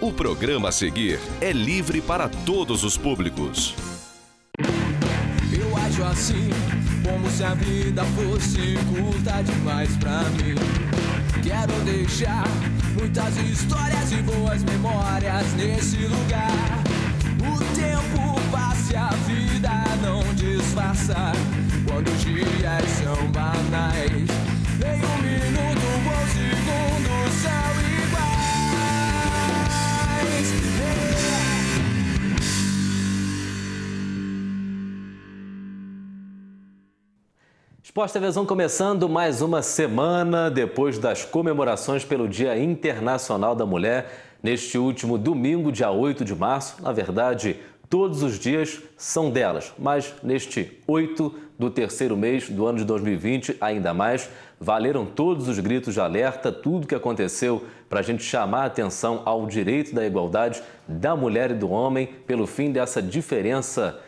O programa a seguir é livre para todos os públicos. Eu acho assim, como se a vida fosse curta demais pra mim. Quero deixar muitas histórias e boas memórias nesse lugar. O tempo passa e a vida não disfarça quando os dias são banais. Nem um minuto ou um segundo são iguais. Esporte TVzão começando mais uma semana depois das comemorações pelo Dia Internacional da Mulher, neste último domingo, dia 8 de março. Na verdade, todos os dias são delas, mas neste 8 do terceiro mês do ano de 2020, ainda mais, valeram todos os gritos de alerta, tudo que aconteceu para a gente chamar a atenção ao direito da igualdade da mulher e do homem, pelo fim dessa diferença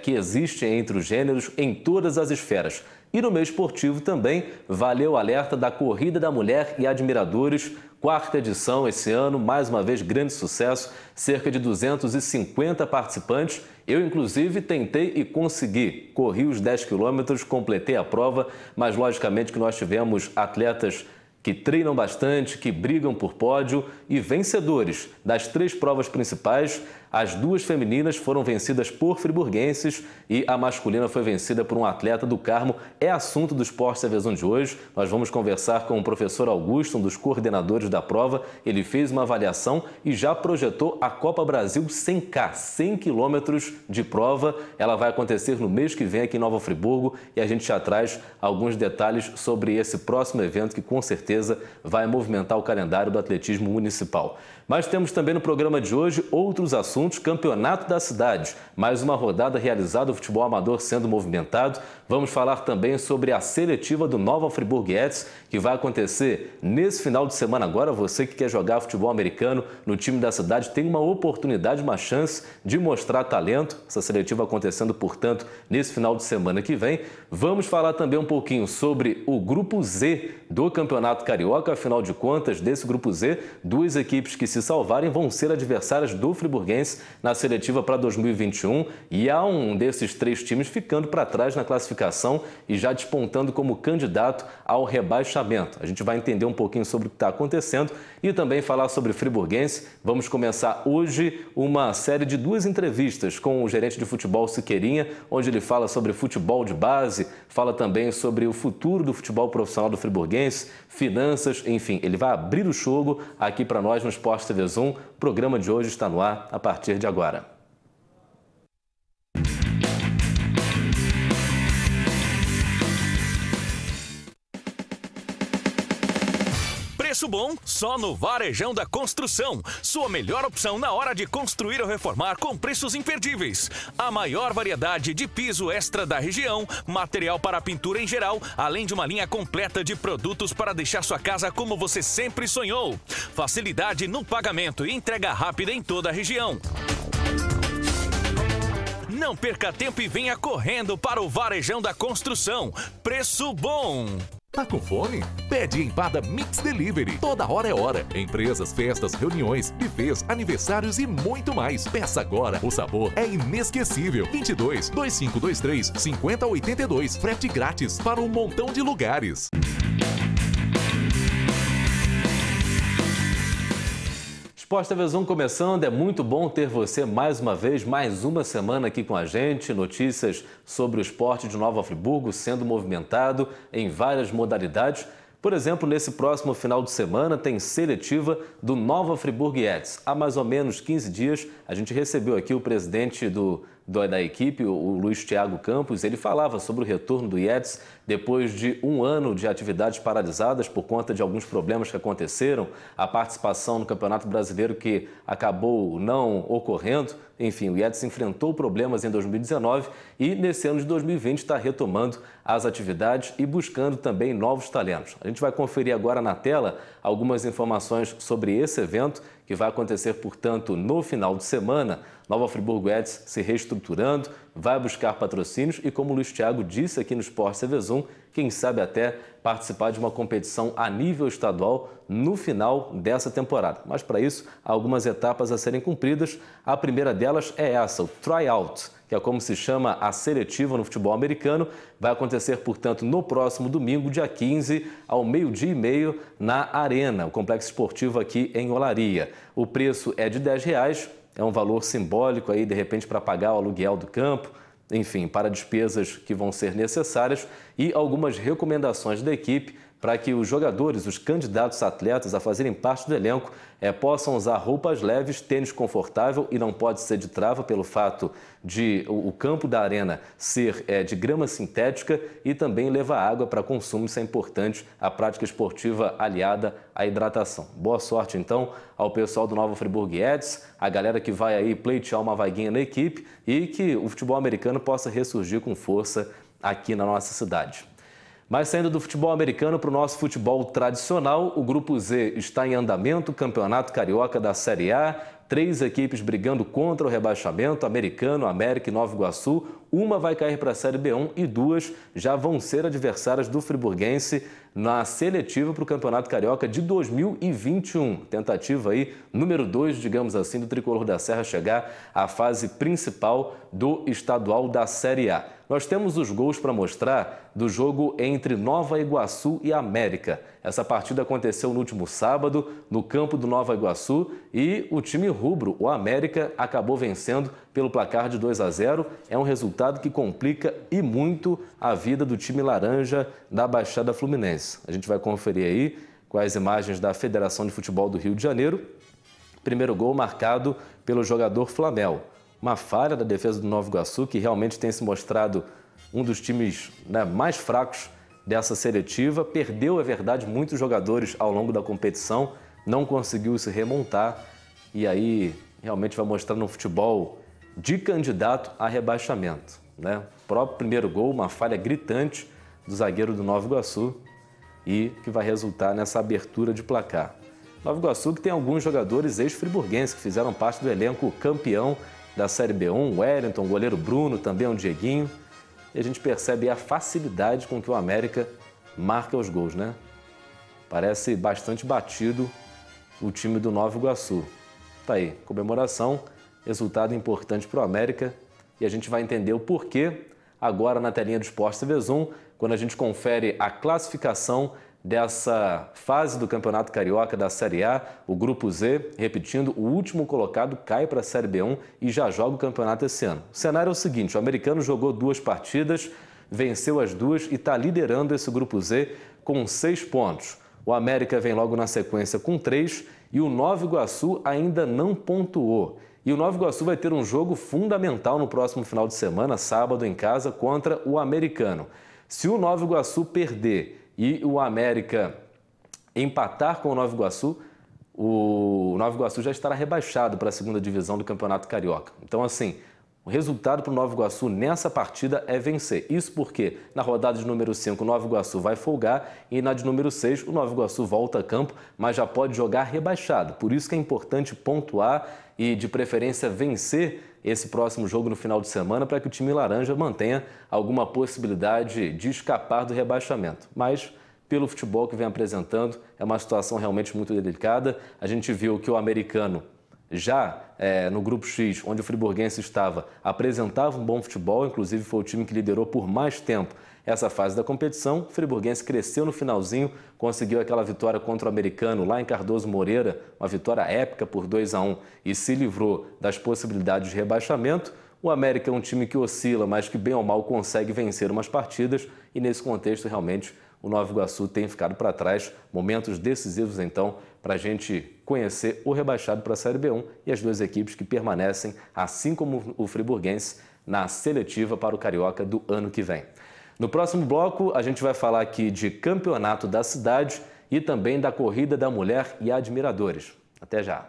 que existe entre os gêneros em todas as esferas. E no meio esportivo também valeu o alerta da Corrida da Mulher e Admiradores, quarta edição esse ano, mais uma vez grande sucesso, cerca de 250 participantes. Eu, inclusive, tentei e consegui. Corri os 10 quilômetros, completei a prova, mas logicamente que nós tivemos atletas que treinam bastante, que brigam por pódio e vencedores das 3 provas principais. As 2 femininas foram vencidas por friburguenses e a masculina foi vencida por um atleta do Carmo. É assunto do Esporte TVzão de hoje. Nós vamos conversar com o professor Augusto, um dos coordenadores da prova. Ele fez uma avaliação e já projetou a Copa Brasil 100K, 100 quilômetros de prova. Ela vai acontecer no mês que vem aqui em Nova Friburgo e a gente já traz alguns detalhes sobre esse próximo evento que com certeza vai movimentar o calendário do atletismo municipal. Mas temos também no programa de hoje outros assuntos, Campeonato da Cidade, mais uma rodada realizada, o futebol amador sendo movimentado. Vamos falar também sobre a seletiva do Nova Friburgo Eats, que vai acontecer nesse final de semana agora. Você que quer jogar futebol americano no time da cidade tem uma oportunidade, uma chance de mostrar talento. Essa seletiva acontecendo, portanto, nesse final de semana que vem. Vamos falar também um pouquinho sobre o Grupo Z do Campeonato Carioca. Afinal de contas, desse Grupo Z, 2 equipes que se salvarem vão ser adversárias do friburguense na seletiva para 2021 e há um desses 3 times ficando para trás na classificação e já despontando como candidato ao rebaixamento. A gente vai entender um pouquinho sobre o que está acontecendo e também falar sobre friburguense. Vamos começar hoje uma série de 2 entrevistas com o gerente de futebol Siqueirinha, onde ele fala sobre futebol de base, fala também sobre o futuro do futebol profissional do friburguense, finanças, enfim, ele vai abrir o jogo aqui para nós no Esporte TVzão. O programa de hoje está no ar a partir de agora. Preço bom só no Varejão da Construção. Sua melhor opção na hora de construir ou reformar com preços imperdíveis. A maior variedade de piso extra da região, material para pintura em geral, além de uma linha completa de produtos para deixar sua casa como você sempre sonhou. Facilidade no pagamento e entrega rápida em toda a região. Não perca tempo e venha correndo para o Varejão da Construção. Preço bom! Tá com fome? Pede Empada Mix Delivery. Toda hora é hora. Empresas, festas, reuniões, buffets, aniversários e muito mais. Peça agora. O sabor é inesquecível. 22 2523 5082. Frete grátis para um montão de lugares. Esporte TVzão começando, é muito bom ter você mais uma vez, mais uma semana aqui com a gente. Notícias sobre o esporte de Nova Friburgo sendo movimentado em várias modalidades. Por exemplo, nesse próximo final de semana tem seletiva do Nova Friburgo Eats. Há mais ou menos 15 dias a gente recebeu aqui o presidente da equipe, o Luiz Thiago Campos. Ele falava sobre o retorno do IETS depois de um ano de atividades paralisadas por conta de alguns problemas que aconteceram, a participação no Campeonato Brasileiro que acabou não ocorrendo. Enfim, o IETS enfrentou problemas em 2019 e nesse ano de 2020 está retomando as atividades e buscando também novos talentos. A gente vai conferir agora na tela algumas informações sobre esse evento que vai acontecer, portanto, no final de semana Nova Friburgo Eds se reestruturando, vai buscar patrocínios e, como o Luiz Thiago disse aqui no Sport TV Zoom, quem sabe até participar de uma competição a nível estadual no final dessa temporada. Mas para isso, há algumas etapas a serem cumpridas. A primeira delas é essa, o tryout, que é como se chama a seletiva no futebol americano. Vai acontecer, portanto, no próximo domingo, dia 15, ao 12h30, na Arena, o complexo esportivo aqui em Olaria. O preço é de R$10, é um valor simbólico aí, de repente, para pagar o aluguel do campo, enfim, para despesas que vão ser necessárias e algumas recomendações da equipe para que os jogadores, os candidatos atletas a fazerem parte do elenco, possam usar roupas leves, tênis confortável e não pode ser de trava pelo fato de o campo da arena ser de grama sintética e também levar água para consumo. Isso é importante, a prática esportiva aliada à hidratação. Boa sorte, então, ao pessoal do Nova Friburgo Eds, a galera que vai aí pleitear uma vaguinha na equipe e que o futebol americano possa ressurgir com força aqui na nossa cidade. Mas saindo do futebol americano para o nosso futebol tradicional, o Grupo Z está em andamento, Campeonato Carioca da Série A, 3 equipes brigando contra o rebaixamento, Americano, América e Nova Iguaçu. Uma vai cair para a Série B1 e 2 já vão ser adversárias do friburguense na seletiva para o Campeonato Carioca de 2021. Tentativa aí, número 2, digamos assim, do Tricolor da Serra chegar à fase principal do estadual da Série A. Nós temos os gols para mostrar do jogo entre Nova Iguaçu e América. Essa partida aconteceu no último sábado, no campo do Nova Iguaçu, e o time rubro, o América, acabou vencendo pelo placar de 2-0. É um resultado que complica e muito a vida do time laranja da Baixada Fluminense. A gente vai conferir aí com as imagens da Federação de Futebol do Rio de Janeiro. Primeiro gol marcado pelo jogador Flamel. Uma falha da defesa do Nova Iguaçu, que realmente tem se mostrado um dos times mais fracos dessa seletiva. Perdeu, é verdade, muitos jogadores ao longo da competição, não conseguiu se remontar e aí realmente vai mostrar no futebol de candidato a rebaixamento. O próprio primeiro gol, uma falha gritante do zagueiro do Nova Iguaçu e que vai resultar nessa abertura de placar. Nova Iguaçu que tem alguns jogadores ex-friburguenses que fizeram parte do elenco campeão da Série B1, o Wellington, o goleiro Bruno, também o Dieguinho. E a gente percebe a facilidade com que o América marca os gols, Parece bastante batido o time do Nova Iguaçu. Tá aí, comemoração, resultado importante para o América. E a gente vai entender o porquê agora na telinha do Sport TV Zoom, quando a gente confere a classificação dessa fase do Campeonato Carioca da Série A. O Grupo Z, repetindo, o último colocado cai para a Série B1 e já joga o campeonato esse ano. O cenário é o seguinte, o Americano jogou 2 partidas, venceu as 2 e está liderando esse Grupo Z com 6 pontos. O América vem logo na sequência com 3 e o Nova Iguaçu ainda não pontuou. E o Nova Iguaçu vai ter um jogo fundamental no próximo final de semana, sábado, em casa, contra o Americano. Se o Nova Iguaçu perder e o América empatar com o Nova Iguaçu já estará rebaixado para a segunda divisão do Campeonato Carioca. Então, assim, o resultado para o Nova Iguaçu nessa partida é vencer. Isso porque na rodada de número 5 o Nova Iguaçu vai folgar e na de número 6 o Nova Iguaçu volta a campo, mas já pode jogar rebaixado. Por isso que é importante pontuar e, de preferência, vencer esse próximo jogo no final de semana para que o time laranja mantenha alguma possibilidade de escapar do rebaixamento. Mas, pelo futebol que vem apresentando, é uma situação realmente muito delicada. A gente viu que o Americano, já no Grupo X, onde o friburguense estava, apresentava um bom futebol, inclusive foi o time que liderou por mais tempo essa fase da competição. O friburguense cresceu no finalzinho, conseguiu aquela vitória contra o Americano lá em Cardoso Moreira, uma vitória épica por 2-1 e se livrou das possibilidades de rebaixamento. O América é um time que oscila, mas que bem ou mal consegue vencer umas partidas e nesse contexto realmente o Nova Iguaçu tem ficado para trás. Momentos decisivos então para a gente conhecer o rebaixado para a Série B1 e as 2 equipes que permanecem, assim como o friburguense, na seletiva para o Carioca do ano que vem. No próximo bloco, a gente vai falar aqui de campeonato da cidade e também da corrida da mulher e admiradores. Até já!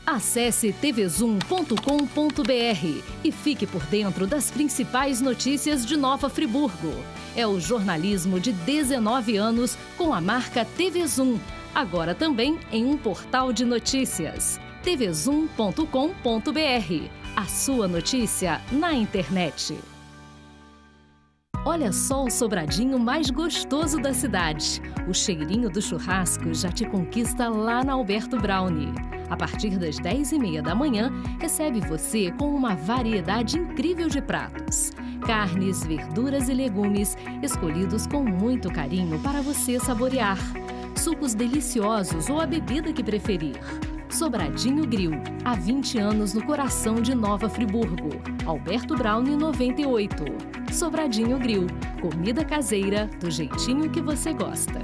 Acesse tvzoom.com.br e fique por dentro das principais notícias de Nova Friburgo. É o jornalismo de 19 anos com a marca TV Zoom. agora também em um portal de notícias. tvzoom.com.br. A sua notícia na internet. Olha só o sobradinho mais gostoso da cidade. O cheirinho do churrasco já te conquista lá na Alberto Brownie. A partir das 10h30 da manhã, recebe você com uma variedade incrível de pratos. Carnes, verduras e legumes, escolhidos com muito carinho para você saborear. Sucos deliciosos ou a bebida que preferir. Sobradinho Grill, há 20 anos no coração de Nova Friburgo. Alberto Brownie 98. Sobradinho Grill, comida caseira do jeitinho que você gosta.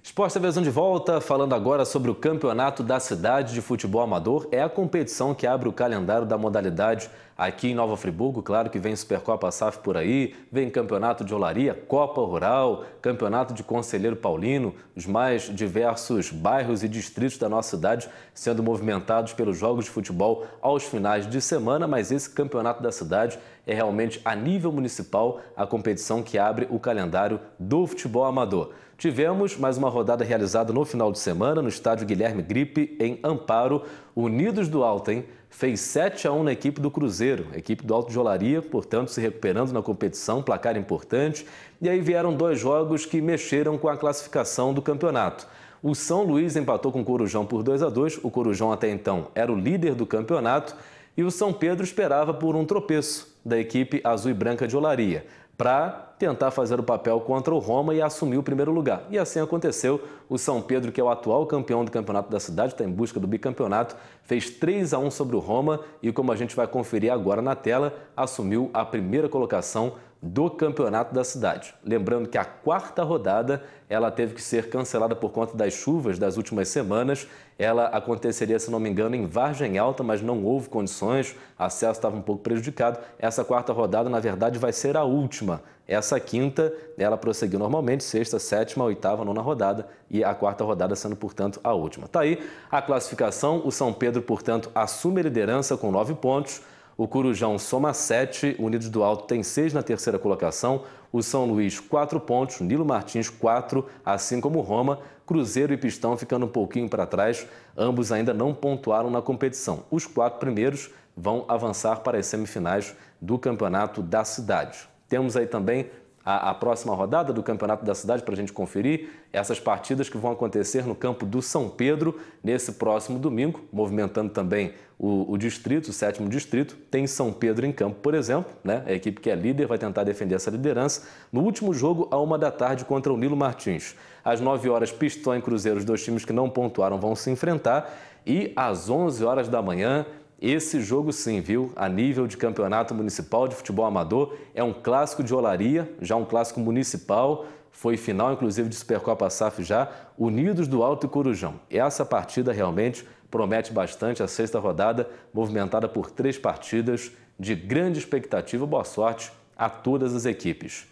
Esporte TVzão de volta, falando agora sobre o Campeonato da Cidade de Futebol Amador. É a competição que abre o calendário da modalidade aqui em Nova Friburgo. Claro que vem Supercopa SAF por aí, vem Campeonato de Olaria, Copa Rural, Campeonato de Conselheiro Paulino, os mais diversos bairros e distritos da nossa cidade sendo movimentados pelos jogos de futebol aos finais de semana. Mas esse Campeonato da Cidade é realmente a nível municipal a competição que abre o calendário do futebol amador. Tivemos mais uma rodada realizada no final de semana no estádio Guilherme Gripe, em Amparo. Unidos do Alto, hein? Fez 7-1 na equipe do Cruzeiro, a equipe do Alto de Olaria, portanto, se recuperando na competição, placar importante. E aí vieram 2 jogos que mexeram com a classificação do campeonato. O São Luís empatou com o Corujão por 2-2. O Corujão até então era o líder do campeonato. E o São Pedro esperava por um tropeço da equipe azul e branca de Olaria, para tentar fazer o papel contra o Roma e assumir o primeiro lugar. E assim aconteceu. O São Pedro, que é o atual campeão do campeonato da cidade, está em busca do bicampeonato, fez 3-1 sobre o Roma e, como a gente vai conferir agora na tela, assumiu a primeira colocação do campeonato da cidade. Lembrando que a 4ª rodada ela teve que ser cancelada por conta das chuvas das últimas semanas. Ela aconteceria, se não me engano, em Vargem Alta, mas não houve condições, o acesso estava um pouco prejudicado. Essa 4ª rodada, na verdade, vai ser a última. Essa 5ª, ela prosseguiu normalmente, 6ª, 7ª, 8ª, 9ª rodada e a 4ª rodada sendo, portanto, a última. Tá aí a classificação. O São Pedro, portanto, assume a liderança com 9 pontos. O Corujão soma 7, o Unidos do Alto tem 6 na 3ª colocação, o São Luís 4 pontos, Nilo Martins 4, assim como o Roma, Cruzeiro e Pistão ficando um pouquinho para trás, ambos ainda não pontuaram na competição. Os 4 primeiros vão avançar para as semifinais do Campeonato da Cidade. Temos aí também a próxima rodada do Campeonato da Cidade para a gente conferir essas partidas que vão acontecer no campo do São Pedro nesse próximo domingo, movimentando também o distrito, o 7º distrito. Tem São Pedro em campo, por exemplo, né? A equipe que é líder vai tentar defender essa liderança. No último jogo, à 1 da tarde, contra o Nilo Martins. Às 9 horas, Pistão e Cruzeiro, os 2 times que não pontuaram, vão se enfrentar. E às 11 horas da manhã, esse jogo sim, viu? A nível de campeonato municipal de futebol amador, é um clássico de Olaria, já um clássico municipal, foi final inclusive de Supercopa SAF já, Unidos do Alto e Corujão. Essa partida realmente promete bastante, a 6ª rodada, movimentada por 3 partidas de grande expectativa. Boa sorte a todas as equipes.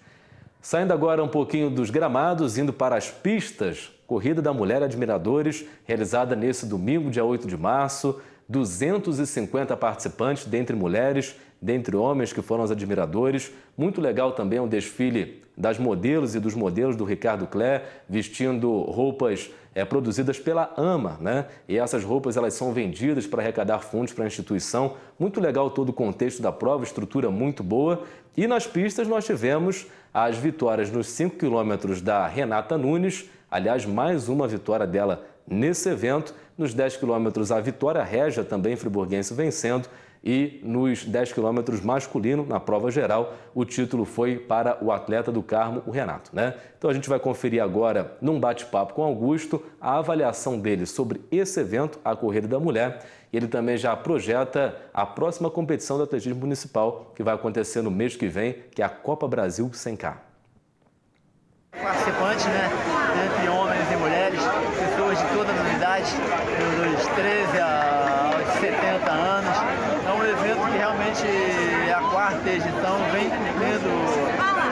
Saindo agora um pouquinho dos gramados, indo para as pistas, Corrida da Mulher Admiradores, realizada nesse domingo, dia 8 de março, 250 participantes, dentre mulheres, dentre homens que foram os admiradores. Muito legal também o desfile das modelos e dos modelos do Ricardo Clé, vestindo roupas produzidas pela AMA, né? E essas roupas elas são vendidas para arrecadar fundos para a instituição. Muito legal todo o contexto da prova, estrutura muito boa. E nas pistas nós tivemos as vitórias nos 5 quilômetros da Renata Nunes, aliás, mais uma vitória dela nesse evento. Nos 10 quilômetros, a Vitória Régia, também friburguense, vencendo. E nos 10 quilômetros masculino, na prova geral, o título foi para o atleta do Carmo, o Renato, né? Então a gente vai conferir agora, num bate-papo com Augusto, a avaliação dele sobre esse evento, a Corrida da Mulher. E ele também já projeta a próxima competição do atletismo municipal, que vai acontecer no mês que vem, que é a Copa Brasil 100K. Participantes, né? Entre homens e mulheres, pessoas de todas as idades, dos 13 aos 70 anos. É um evento que realmente é a 4ª edição, vem cumprindo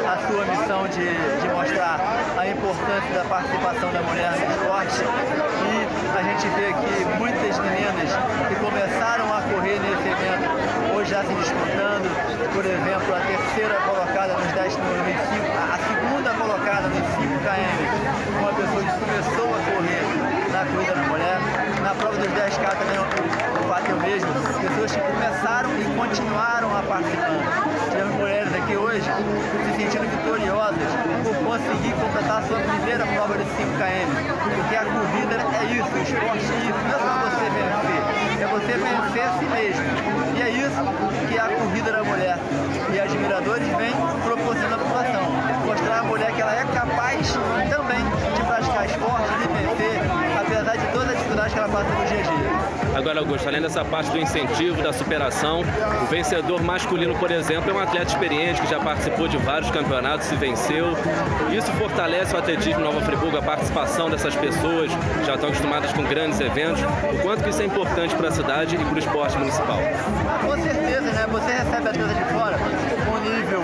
a sua missão de mostrar a importância da participação da mulher no esporte. E a gente vê aqui muitas meninas que começaram a correr nesse evento, hoje já está se disputando, por exemplo, a terceira colocada nos 10 km, a segunda colocada nos 5 km, uma pessoa que começou a correr na corrida da mulher. Na prova dos 10K também o fato é o mesmo, pessoas que começaram e continuaram a participar. Tivemos mulheres aqui hoje se sentindo vitoriosas por conseguir completar a sua primeira prova de 5 km, porque a corrida é isso, o esporte é isso, não é só você vencer, é você vencer a si mesmo. E é isso que é a corrida da mulher. E admiradores vêm proporcionando a população, mostrar à mulher que ela é capaz também de praticar esporte, de vencer, apesar de todas as dificuldades que ela passa no dia a dia. Agora, Augusto, além dessa parte do incentivo, da superação, o vencedor masculino, por exemplo, é um atleta experiente que já participou de vários campeonatos e venceu. Isso fortalece o atletismo em Nova Friburgo, a participação dessas pessoas que já estão acostumadas com grandes eventos. O quanto que isso é importante para a cidade e para o esporte municipal? Com certeza, né? Você recebe atletas de fora com um nível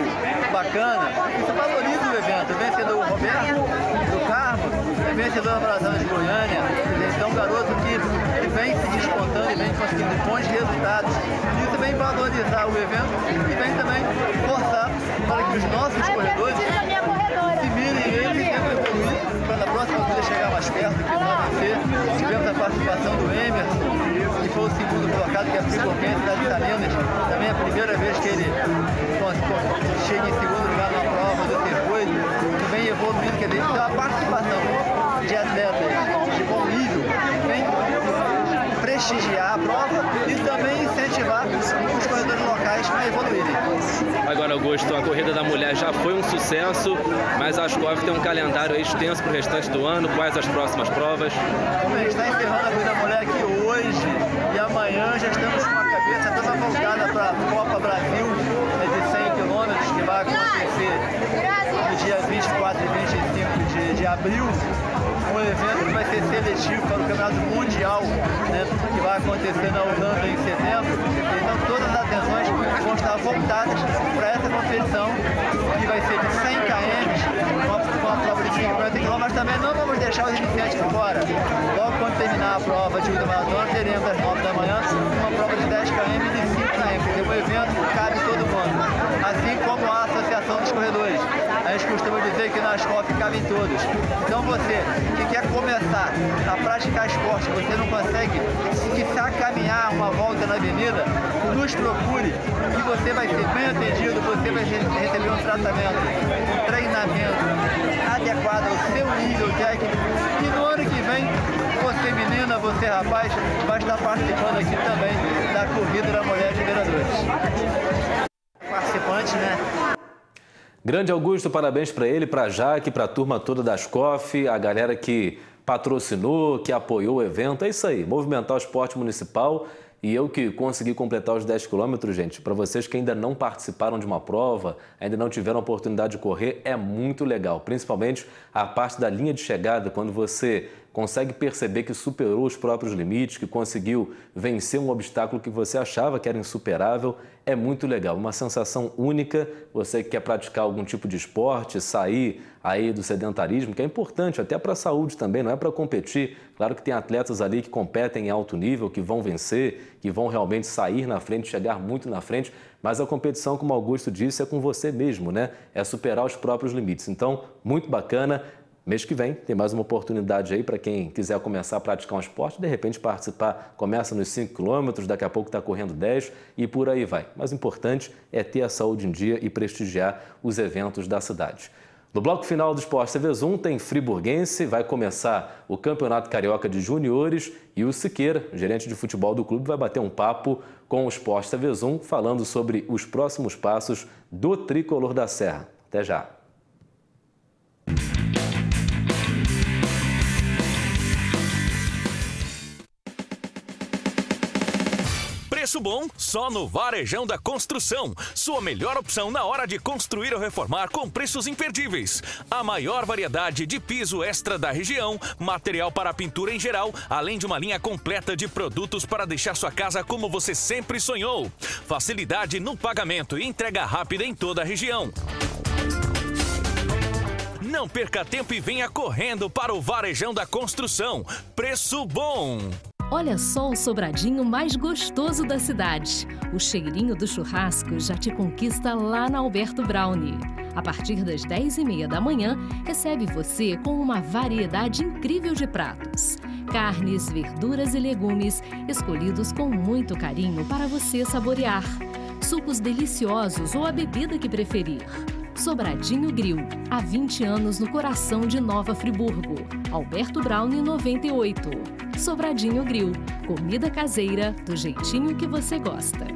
bacana, isso valoriza o evento. O vencedor Roberto do Carmo, é vencedor da Maratona de Goiânia, então um garoto que vem se despontando e vem conseguindo bons resultados. Isso vem valorizar o evento e vem também forçar para que os nossos corredores se mirem eles e tentam evoluir para na próxima corrida chegar mais perto, que vai vencer. Tivemos a participação do Emerson, que foi o segundo colocado, que é a friburguense da Salinas. Também é a primeira vez que ele chega em segundo lugar numa prova do circuito, que vem evoluindo, quer dizer, então a participação de atletas de bom nível vem prestigiar a prova e também incentivar os corredores locais a evoluírem. Agora, Augusto, a corrida da mulher já foi um sucesso, mas a Ascoff tem um calendário extenso para o restante do ano. Quais as próximas provas? A gente está encerrando a corrida da mulher aqui hoje e amanhã já estamos com a cabeça toda voltada para a Copa Brasil de 100 km, que vai acontecer no dia 24 e 25 de abril. Um evento que vai ser seletivo para o Campeonato Mundial, né, que vai acontecer na Holanda em setembro. Então todas as atenções vão estar voltadas para essa competição, que vai ser de 100 km, com a prova de 50 km, mas também não vamos deixar os iniciantes de fora. Logo quando terminar a prova de ultramaratona, teremos às 9 da manhã uma prova de 10 km e de 5 km, porque um evento que cabe todo mundo, assim como a Associação dos Corredores. A gente costuma dizer que na Ascoff cabem todos. Então você que quer começar a praticar esporte, você não consegue quiçá caminhar uma volta na avenida, nos procure e você vai ser bem atendido, você vai receber um tratamento, um treinamento adequado ao seu nível técnico. E no ano que vem, você menina, você rapaz, vai estar participando aqui também da Corrida da Mulher de Vereadores. Participante, né? Grande Augusto, parabéns para ele, para a Jaque, para a turma toda da Ascoff, a galera que patrocinou, que apoiou o evento. É isso aí, movimentar o esporte municipal. E eu que consegui completar os 10 quilômetros, gente, para vocês que ainda não participaram de uma prova, ainda não tiveram a oportunidade de correr, é muito legal. Principalmente a parte da linha de chegada, quando você consegue perceber que superou os próprios limites, que conseguiu vencer um obstáculo que você achava que era insuperável, é muito legal. Uma sensação única, você que quer praticar algum tipo de esporte, sair aí do sedentarismo, que é importante até para a saúde também, não é para competir. Claro que tem atletas ali que competem em alto nível, que vão vencer, que vão realmente sair na frente, chegar muito na frente, mas a competição, como o Augusto disse, é com você mesmo, né? É superar os próprios limites. Então, muito bacana. Mês que vem tem mais uma oportunidade aí para quem quiser começar a praticar um esporte, de repente participar, começa nos 5 quilômetros, daqui a pouco está correndo 10 e por aí vai. Mas o importante é ter a saúde em dia e prestigiar os eventos da cidade. No bloco final do Esporte TV Zoom tem Friburguense, vai começar o Campeonato Carioca de Juniores e o Siqueira, gerente de futebol do clube, vai bater um papo com o Esporte TV Zoom falando sobre os próximos passos do Tricolor da Serra. Até já! Preço bom só no Varejão da Construção. Sua melhor opção na hora de construir ou reformar com preços imperdíveis. A maior variedade de piso extra da região, material para pintura em geral, além de uma linha completa de produtos para deixar sua casa como você sempre sonhou. Facilidade no pagamento e entrega rápida em toda a região. Não perca tempo e venha correndo para o Varejão da Construção. Preço bom! Olha só o sobradinho mais gostoso da cidade. O cheirinho do churrasco já te conquista lá na Alberto Brownie. A partir das 10h30 da manhã, recebe você com uma variedade incrível de pratos. Carnes, verduras e legumes, escolhidos com muito carinho para você saborear. Sucos deliciosos ou a bebida que preferir. Sobradinho Grill, há 20 anos no coração de Nova Friburgo. Alberto Brownie 98. Sobradinho Grill, comida caseira do jeitinho que você gosta.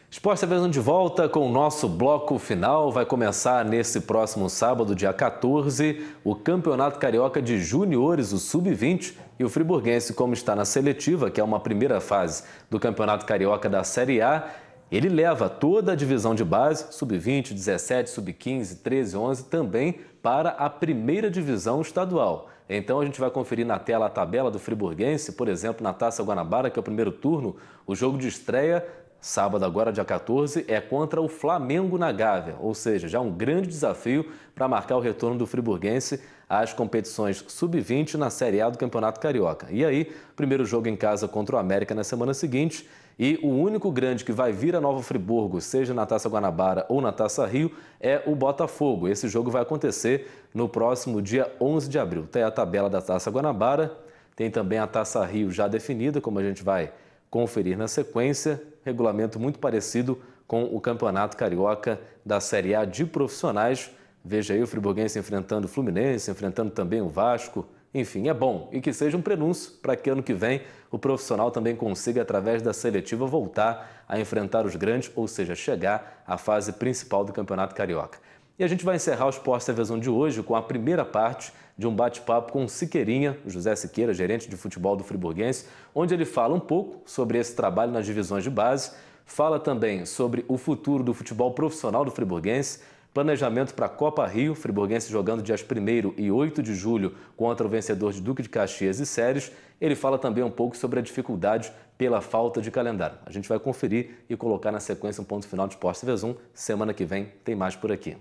Esporte TVzão de volta com o nosso bloco final. Vai começar nesse próximo sábado, dia 14, o Campeonato Carioca de Juniores, o Sub-20. E o friburguense, como está na seletiva, que é uma primeira fase do Campeonato Carioca da Série A, ele leva toda a divisão de base, Sub-20, 17, Sub-15, 13, 11, também para a primeira divisão estadual. Então a gente vai conferir na tela a tabela do friburguense, por exemplo, na Taça Guanabara, que é o primeiro turno, o jogo de estreia, sábado agora, dia 14, é contra o Flamengo na Gávea, ou seja, já um grande desafio para marcar o retorno do friburguense às competições Sub-20 na Série A do Campeonato Carioca. E aí, primeiro jogo em casa contra o América na semana seguinte, e o único grande que vai vir a Nova Friburgo, seja na Taça Guanabara ou na Taça Rio, é o Botafogo. Esse jogo vai acontecer no próximo dia 11 de abril. Tem a tabela da Taça Guanabara, tem também a Taça Rio já definida, como a gente vai conferir na sequência, regulamento muito parecido com o Campeonato Carioca da Série A de profissionais. Veja aí o friburguense enfrentando o Fluminense, enfrentando também o Vasco. Enfim, é bom e que seja um prenúncio para que ano que vem o profissional também consiga, através da seletiva, voltar a enfrentar os grandes, ou seja, chegar à fase principal do Campeonato Carioca. E a gente vai encerrar o Esporte TVzão de hoje com a primeira parte de um bate-papo com o Siqueirinha, o José Siqueira, gerente de futebol do friburguense, onde ele fala um pouco sobre esse trabalho nas divisões de base, fala também sobre o futuro do futebol profissional do friburguense, planejamento para a Copa Rio, friburguense jogando dias 1º e 8 de julho contra o vencedor de Duque de Caxias e Séries. Ele fala também um pouco sobre a dificuldade pela falta de calendário. A gente vai conferir e colocar na sequência um ponto final de Esporte TVzão. Semana que vem tem mais por aqui.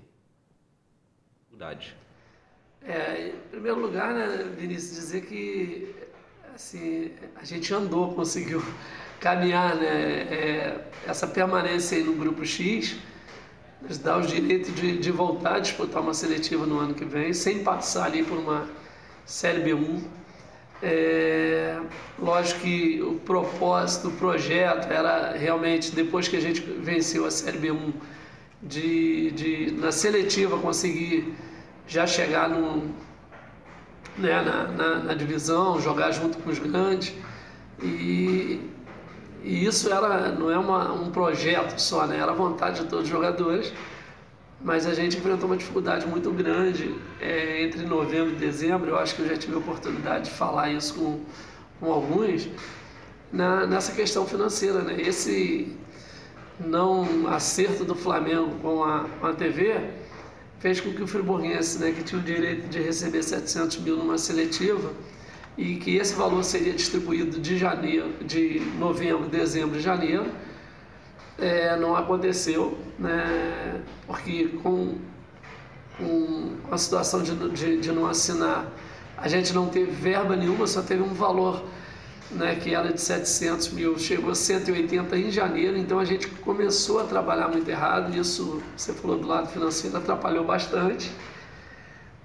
Em primeiro lugar, né, Vinícius, dizer que assim, a gente andou, conseguiu caminhar, né, essa permanência aí no Grupo X, nos dá o direito de voltar a disputar uma seletiva no ano que vem, sem passar ali por uma Série B1. Lógico que o propósito, o projeto era realmente, depois que a gente venceu a Série B1, na seletiva conseguir já chegar na divisão, jogar junto com os grandes. E isso não é um projeto só, né? Era a vontade de todos os jogadores, mas a gente enfrentou uma dificuldade muito grande entre novembro e dezembro. Eu acho que eu já tive a oportunidade de falar isso com alguns, nessa questão financeira, né? Esse não acerto do Flamengo com a TV fez com que o friburguense, né, que tinha o direito de receber 700 mil numa seletiva, e que esse valor seria distribuído de novembro, dezembro e janeiro, não aconteceu, né, porque com a situação de não assinar, a gente não teve verba nenhuma, só teve um valor, né, que era de 700 mil, chegou a 180 em janeiro. Então a gente começou a trabalhar muito errado. Isso, você falou do lado financeiro, atrapalhou bastante,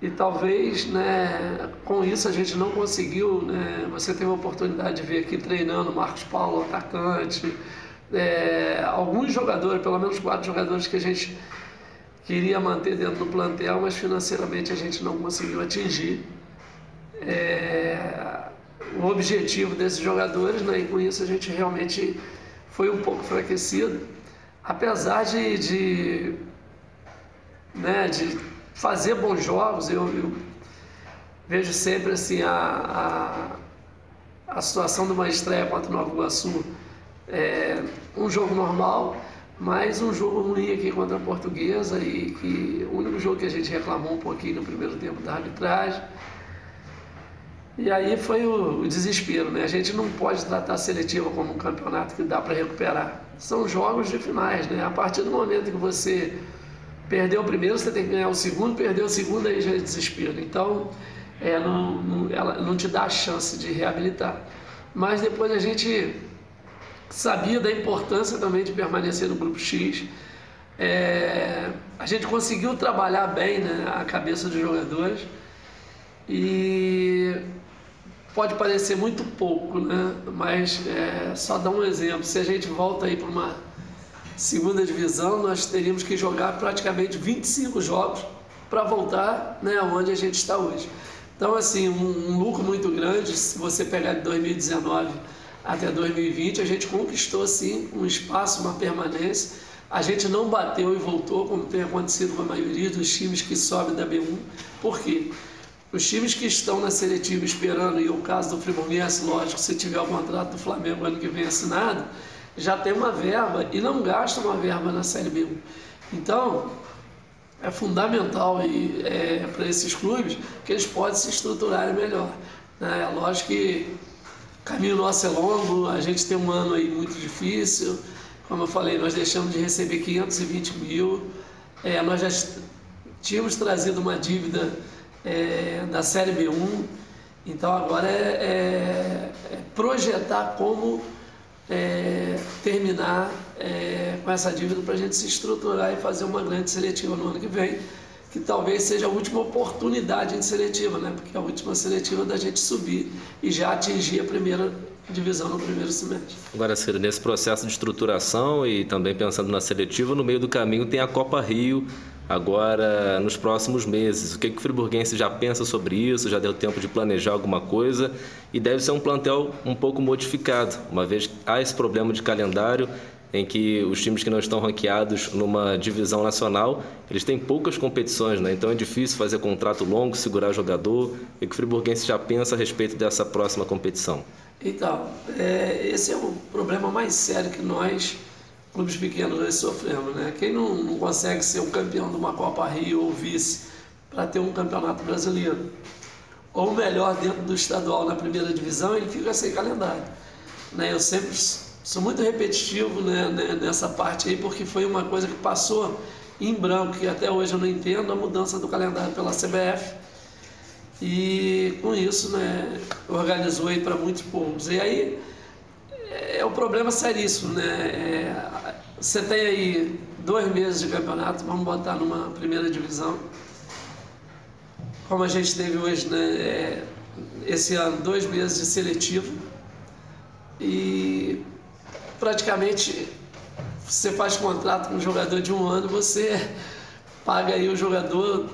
e talvez, né, com isso a gente não conseguiu, né, você teve a oportunidade de ver aqui treinando Marcos Paulo, atacante, alguns jogadores, pelo menos 4 jogadores que a gente queria manter dentro do plantel, mas financeiramente a gente não conseguiu atingir o objetivo desses jogadores, né? E com isso a gente realmente foi um pouco enfraquecido, apesar de fazer bons jogos. Eu vejo sempre assim a situação de uma estreia contra o Nova Iguaçu, um jogo normal, mas um jogo ruim aqui contra a Portuguesa, e que o único jogo que a gente reclamou um pouquinho no primeiro tempo da arbitragem. E aí foi o desespero, né? A gente não pode tratar a seletiva como um campeonato que dá para recuperar. São jogos de finais, né? A partir do momento que você Perdeu o primeiro, você tem que ganhar o segundo, perdeu o segundo, aí já é desespero. Então, ela não te dá a chance de reabilitar. Mas depois a gente sabia da importância também de permanecer no grupo X. A gente conseguiu trabalhar bem, né, a cabeça dos jogadores, e pode parecer muito pouco, né, mas só dar um exemplo. Se a gente volta aí para uma segunda divisão, nós teríamos que jogar praticamente 25 jogos para voltar, né, onde a gente está hoje. Então, assim, um lucro muito grande. Se você pegar de 2019 até 2020, a gente conquistou, sim, um espaço, uma permanência. A gente não bateu e voltou, como tem acontecido com a maioria dos times que sobem da B1. Por quê? Os times que estão na seletiva esperando, e o caso do Friburguense, lógico, se tiver o contrato do Flamengo ano que vem assinado, já tem uma verba e não gasta uma verba na Série B1. Então, é fundamental para esses clubes que eles possam se estruturarem melhor, né? Lógico que o caminho nosso é longo, a gente tem um ano aí muito difícil. Como eu falei, nós deixamos de receber 520 mil, nós já tínhamos trazido uma dívida da Série B1, então agora projetar como terminar com essa dívida para a gente se estruturar e fazer uma grande seletiva no ano que vem, que talvez seja a última oportunidade de seletiva, né? Porque a última seletiva da gente subir e já atingir a primeira divisão no primeiro semestre. Agora, Ciro, nesse processo de estruturação e também pensando na seletiva, no meio do caminho tem a Copa Rio, agora nos próximos meses. O que o Friburguense já pensa sobre isso? Já deu tempo de planejar alguma coisa? E deve ser um plantel um pouco modificado, uma vez que há esse problema de calendário em que os times que não estão ranqueados numa divisão nacional, eles têm poucas competições, né? Então é difícil fazer contrato longo, segurar jogador. E o Friburguense já pensa a respeito dessa próxima competição? Então, esse é o problema mais sério que nós, clubes pequenos, hoje sofremos, né? Quem não consegue ser um campeão de uma Copa Rio ou vice para ter um campeonato brasileiro, ou melhor, dentro do estadual na primeira divisão, ele fica sem calendário, né? Eu sempre sou muito repetitivo, né, nessa parte aí, porque foi uma coisa que passou em branco, e até hoje eu não entendo a mudança do calendário pela CBF. E com isso, né, organizou aí para muitos povos. E aí é um problema seríssimo, né? Você tem aí 2 meses de campeonato, vamos botar numa primeira divisão, como a gente teve hoje, né, esse ano, 2 meses de seletivo, e praticamente você faz contrato com um jogador de 1 ano, você paga aí o jogador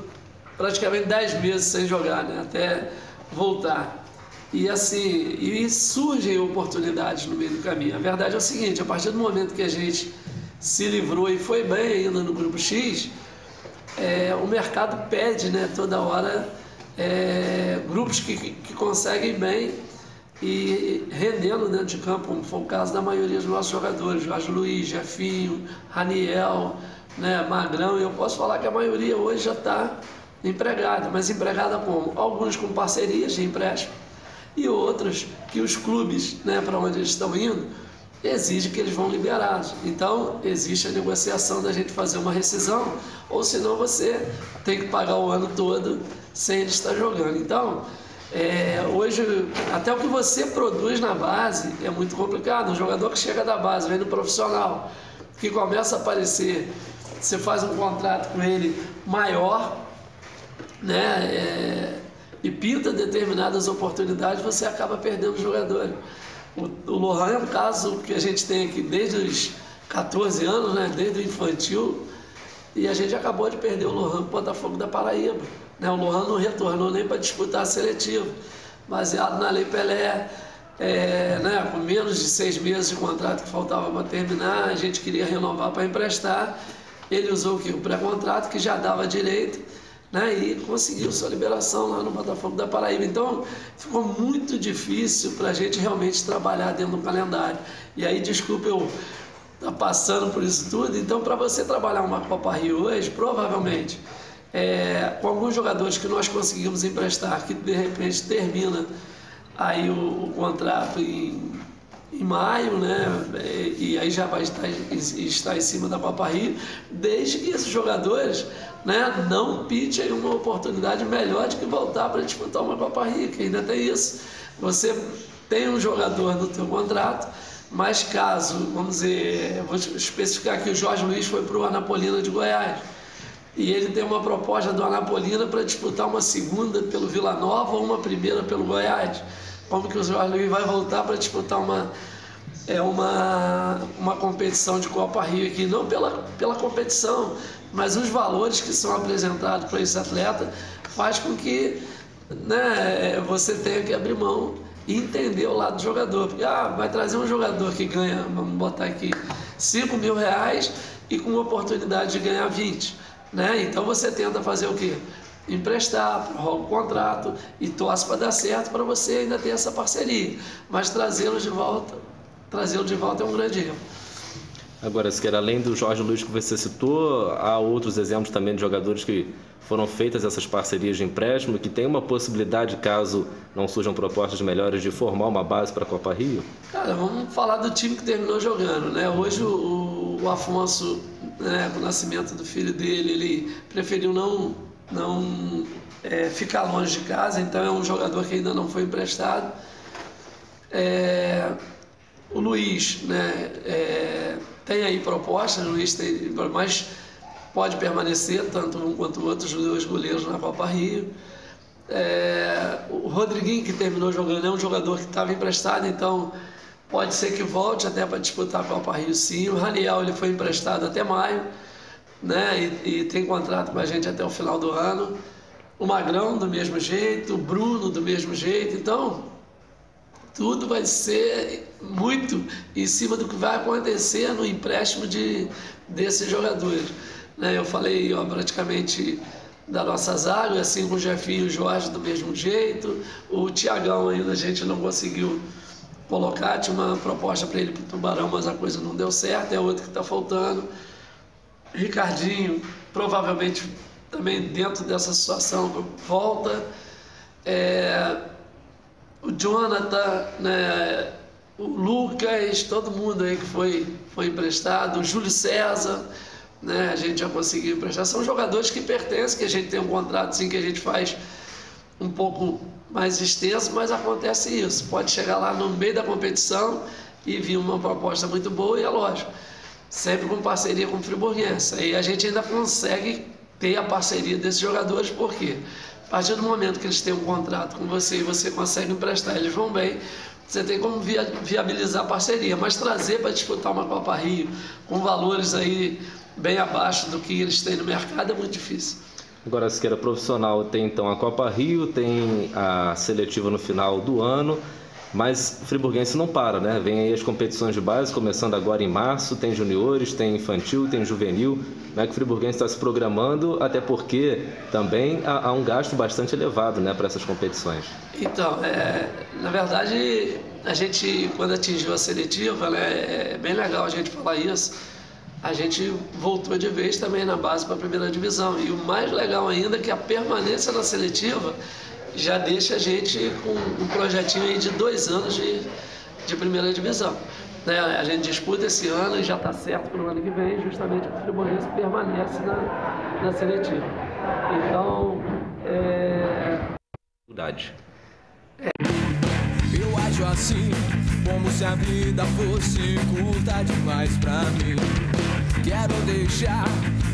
praticamente 10 meses sem jogar, né, até voltar. E assim, surgem oportunidades no meio do caminho. A verdade é o seguinte: a partir do momento que a gente se livrou e foi bem ainda no Grupo X, o mercado pede, né, toda hora grupos que conseguem bem e rendendo dentro de campo, como foi o caso da maioria dos nossos jogadores, Jorge Luiz, Jefinho, Raniel, né, Magrão. E eu posso falar que a maioria hoje já está empregada, mas empregada como? Alguns com parcerias de empréstimo e outros que os clubes, né, para onde eles estão indo, exigem que eles vão liberados. Então, existe a negociação da gente fazer uma rescisão, ou senão você tem que pagar o ano todo sem ele estar jogando. Então, hoje, até o que você produz na base é muito complicado. Um jogador que chega da base, vem no profissional, que começa a aparecer, você faz um contrato com ele maior, né, e pinta determinadas oportunidades, você acaba perdendo o jogador. O Lohan é um caso que a gente tem aqui desde os 14 anos, né, desde o infantil, e a gente acabou de perder o Lohan para o Botafogo da Paraíba, né? O Lohan não retornou nem para disputar a seletiva, baseado na Lei Pelé, né, com menos de 6 meses de contrato que faltava para terminar. A gente queria renovar para emprestar, ele usou o pré-contrato, que já dava direito, né, e conseguiu sua liberação lá no Botafogo da Paraíba. Então, ficou muito difícil para a gente realmente trabalhar dentro do calendário. E aí, desculpa eu estar passando por isso tudo. Então, para você trabalhar uma Copa Rio hoje, provavelmente, com alguns jogadores que nós conseguimos emprestar, que de repente termina aí o contrato em em maio, né? E aí já vai estar em cima da Copa Rio, desde que esses jogadores, né, não pitchem uma oportunidade melhor de que voltar para disputar uma Copa Rio, que ainda tem isso. Você tem um jogador no teu contrato, mas caso, vamos dizer, vou especificar que o Jorge Luiz foi para o Anapolina de Goiás, e ele tem uma proposta do Anapolina para disputar uma segunda pelo Vila Nova ou uma primeira pelo Goiás. Como que o Jorge Luiz vai voltar para disputar uma competição de Copa Rio aqui? Não pela competição, mas os valores que são apresentados para esse atleta faz com que, né, você tenha que abrir mão e entender o lado do jogador. Porque vai trazer um jogador que ganha, vamos botar aqui, R$5.000 e com oportunidade de ganhar 20. Né? Então você tenta fazer o quê? Emprestar, prorroga o contrato e torce para dar certo para você ainda ter essa parceria. Mas trazê-lo de volta é um grande erro. Agora, Siqueira, além do Jorge Luiz que você citou, há outros exemplos também de jogadores que foram feitas essas parcerias de empréstimo, que tem uma possibilidade, caso não surjam propostas melhores, de formar uma base para a Copa Rio? Cara, vamos falar do time que terminou jogando, né? Hoje o Afonso, né, com o nascimento do filho dele, ele preferiu não ficar longe de casa, então é um jogador que ainda não foi emprestado. O Luiz, né, tem aí proposta, o Luiz tem, mas pode permanecer, tanto um quanto o outro, os dois goleiros na Copa Rio. O Rodriguinho, que terminou jogando, é um jogador que estava emprestado, então pode ser que volte até para disputar a Copa Rio, sim. O Raniel, ele foi emprestado até maio, né, e tem contrato com a gente até o final do ano. O Magrão, do mesmo jeito, o Bruno, do mesmo jeito. Então, tudo vai ser muito em cima do que vai acontecer no empréstimo desses jogadores. Né? Eu falei praticamente da nossa zaga, assim com o Jefinho e o Jorge do mesmo jeito. O Thiagão ainda a gente não conseguiu colocar, tinha uma proposta para ele para o Tubarão, mas a coisa não deu certo, é outro que está faltando. Ricardinho, provavelmente também dentro dessa situação, volta. O Jonathan, né, o Lucas, todo mundo aí que foi emprestado, o Júlio César, né, a gente já conseguiu emprestar. São jogadores que pertencem, que a gente tem um contrato sim, que a gente faz um pouco mais extenso, mas acontece isso. Pode chegar lá no meio da competição e vir uma proposta muito boa, e é lógico, sempre com parceria com o Friburguense. Aí a gente ainda consegue ter a parceria desses jogadores, porque a partir do momento que eles têm um contrato com você e você consegue emprestar, eles vão bem, você tem como viabilizar a parceria, mas trazer para disputar uma Copa Rio com valores aí bem abaixo do que eles têm no mercado é muito difícil. Agora, Siqueira, profissional tem então a Copa Rio, tem a seletiva no final do ano, mas o Friburguense não para, né? Vem aí as competições de base, começando agora em março, tem juniores, tem infantil, tem juvenil. Como é que o Friburguense está se programando, até porque também há um gasto bastante elevado, né, para essas competições? Então, na verdade, a gente, quando atingiu a seletiva, né, é bem legal a gente falar isso, a gente voltou de vez também na base para a primeira divisão. E o mais legal ainda é que a permanência na seletiva já deixa a gente com um projetinho aí de 2 anos de primeira divisão. Né? A gente disputa esse ano e já está certo para o ano que vem, justamente porque o Friburguense permanece na seletiva. Então, Eu acho assim, como se a vida fosse curta demais pra mim. Quero deixar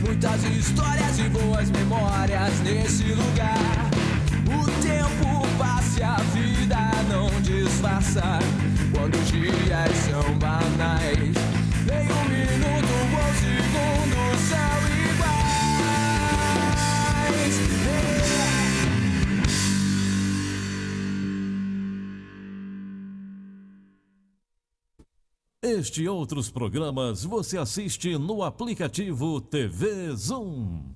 muitas histórias e boas memórias nesse lugar. O tempo passa e a vida não disfarça quando os dias são banais. Nem 1 minuto ou 1 segundo são iguais. Este e outros programas você assiste no aplicativo TV Zoom.